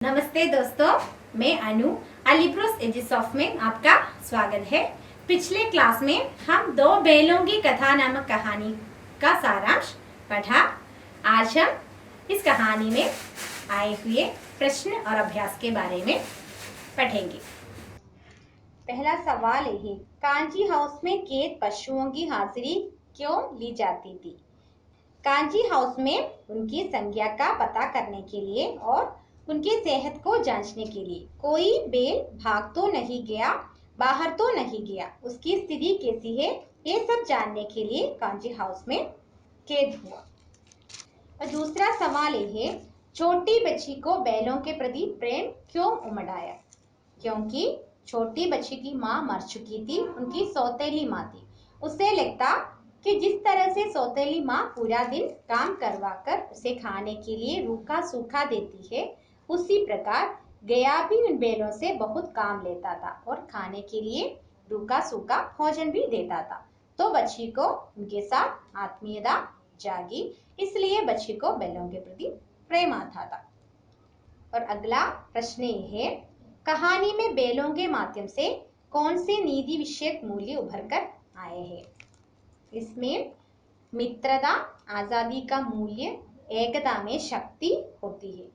नमस्ते दोस्तों, मैं अनु अलीब्रोस एजिसॉफ्ट में आपका स्वागत है। पिछले क्लास में हम दो बैलों की कथा नामक कहानी का सारांश पढ़ा। आज हम इस कहानी में आए हुए प्रश्न और अभ्यास के बारे में पढ़ेंगे। पहला सवाल है, कांची हाउस में कैद पशुओं की हाजिरी क्यों ली जाती थी? कांची हाउस में उनकी संख्या का पता करने के लिए और उनकी सेहत को जांचने के लिए। कोई बैल भाग तो नहीं गया, बाहर तो नहीं गया, उसकी स्थिति कैसी है, ये सब जानने के लिए कांची हाउस में कैद हुआ। और दूसरा सवाल ये है, छोटी बच्ची को बैलों के प्रति प्रेम क्यों उमड़ आया? क्योंकि छोटी बच्ची की माँ मर चुकी थी, उनकी सौतेली माँ थी। उसे लगता कि जिस तरह से सौतेली माँ पूरा दिन काम करवाकर उसे खाने के लिए रूखा सूखा देती है, उसी प्रकार गया भी उन बैलों से बहुत काम लेता था और खाने के लिए रूखा सूखा भोजन भी देता था। तो बच्ची को उनके साथ आत्मीयता जागी, इसलिए बच्ची को बैलों के प्रति प्रेम आता था। और अगला प्रश्न ये है, कहानी में बैलों के माध्यम से कौन से नीति विषयक मूल्य उभर कर आए हैं? इसमें मित्रता, आजादी का मूल्य, एकता में शक्ति होती है।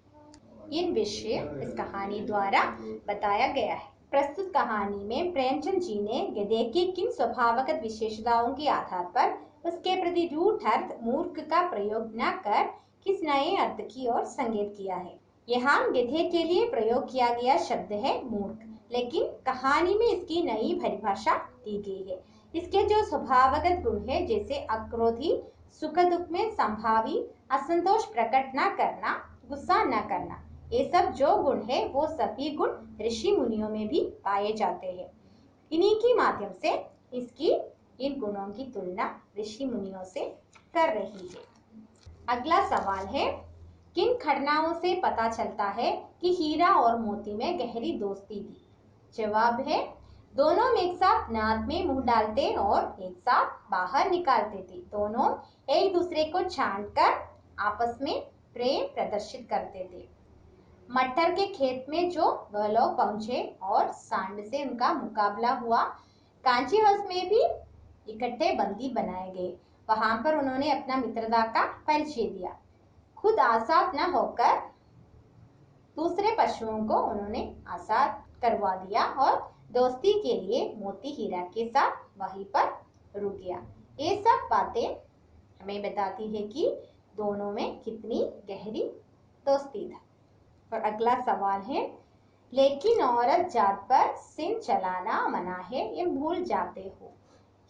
इन विषय इस कहानी द्वारा बताया गया है। प्रस्तुत कहानी में प्रेमचंद जी ने गधे की किन स्वभावगत विशेषताओं के आधार पर उसके प्रति रूढ़ अर्थ मूर्ख का प्रयोग न कर किस नए अर्थ की ओर संकेत किया है? यहाँ गधे के लिए प्रयोग किया गया शब्द है मूर्ख, लेकिन कहानी में इसकी नई परिभाषा दी गई है। इसके जो स्वभावगत गुण है, जैसे अक्रोधी, सुख दुख में संभावी, असंतोष प्रकट न करना, गुस्सा न करना, ये सब जो गुण है वो सभी गुण ऋषि मुनियों में भी पाए जाते हैं। इन्हीं के माध्यम से इसकी इन गुणों की तुलना ऋषि मुनियों से कर रही है। अगला सवाल है, किन घटनाओं से पता चलता है कि हीरा और मोती में गहरी दोस्ती थी? जवाब है, दोनों में एक साथ नाद में मुंह डालते और एक साथ बाहर निकालते थे। दोनों एक दूसरे को छांटकर आपस में प्रेम प्रदर्शित करते थे। मटर के खेत में जो वह लोग पहुंचे और सांड से उनका मुकाबला हुआ। कांची हाउस में भी इकट्ठे बंदी बनाए गए। वहां पर उन्होंने अपना मित्रता का परिचय दिया। खुद आजाद न होकर दूसरे पशुओं को उन्होंने आजाद करवा दिया और दोस्ती के लिए मोती हीरा के साथ वहीं पर रुक गया। ये सब बातें हमें बताती है कि दोनों में कितनी गहरी दोस्ती था। और अगला सवाल है, लेकिन औरत जात पर सिंह चलाना मना है, ये भूल जाते हो?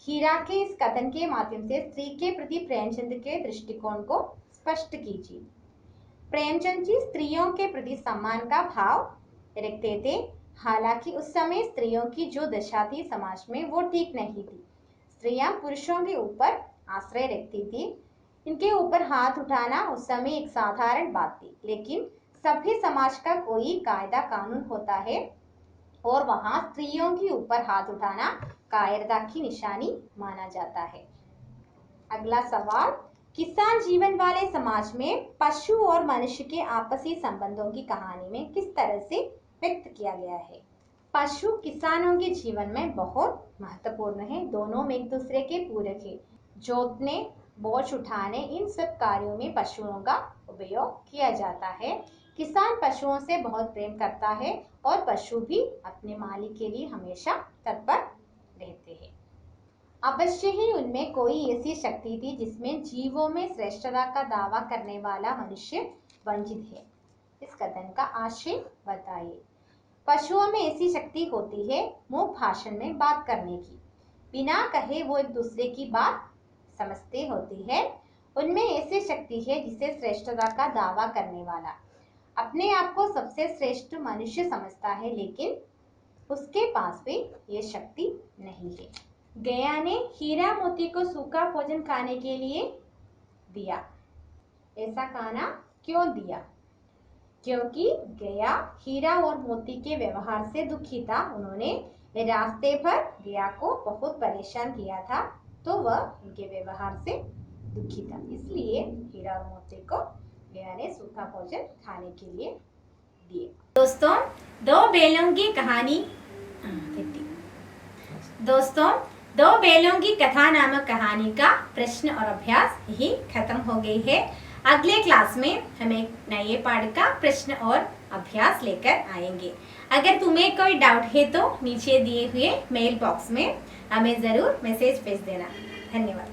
हीरा के इस कथन के माध्यम से स्त्री के प्रति प्रेमचंद के दृष्टिकोण को स्पष्ट कीजिए। प्रेमचंद जी स्त्रियों के प्रति सम्मान का भाव रखते थे। हालांकि उस समय स्त्रियों की जो दशा थी समाज में वो ठीक नहीं थी। स्त्रियां पुरुषों के ऊपर आश्रय रखती थी। इनके ऊपर हाथ उठाना उस समय एक साधारण बात थी, लेकिन सभ्य समाज का कोई कायदा कानून होता है और वहां स्त्रियों के ऊपर हाथ उठाना कायरता की निशानी माना जाता है। अगला सवाल, किसान जीवन वाले समाज में पशु और मनुष्य के आपसी संबंधों की कहानी में किस तरह से व्यक्त किया गया है? पशु किसानों के जीवन में बहुत महत्वपूर्ण है। दोनों में एक दूसरे के पूरक है। जोतने, बोझ उठाने, इन सब कार्यों में पशुओं का उपयोग किया जाता है। किसान पशुओं से बहुत प्रेम करता है और पशु भी अपने मालिक के लिए हमेशा तत्पर रहते हैं। अवश्य ही उनमें कोई ऐसी शक्ति थी जिसमें जीवों में श्रेष्ठता का दावा करने वाला मनुष्य वंचित है। इस कथन का आशय बताइए। पशुओं में ऐसी शक्ति होती है मुख भाषण में बात करने की, बिना कहे वो एक दूसरे की बात समझते होती है। उनमें ऐसी शक्ति है जिसे श्रेष्ठता का दावा करने वाला अपने आप को सबसे श्रेष्ठ मनुष्य समझता है, लेकिन उसके पास भी ये शक्ति नहीं है। गया ने हीरा मोती को सूखा भोजन खाने के लिए दिया। ऐसा खाना क्यों दिया? क्योंकि गया हीरा और मोती के व्यवहार से दुखी था। उन्होंने रास्ते भर गया को बहुत परेशान किया था, तो वह उनके व्यवहार से दुखी था, इसलिए हीरा और मोती को गया ने सूखा भोजन खाने के लिए दिए। दोस्तों, दो बैलों की कहानी दोस्तों दो बैलों की कथा नामक कहानी का प्रश्न और अभ्यास यही खत्म हो गई है। अगले क्लास में हम एक नए पाठ का प्रश्न और अभ्यास लेकर आएंगे। अगर तुम्हें कोई डाउट है तो नीचे दिए हुए मेल बॉक्स में हमें ज़रूर मैसेज भेज देना। धन्यवाद।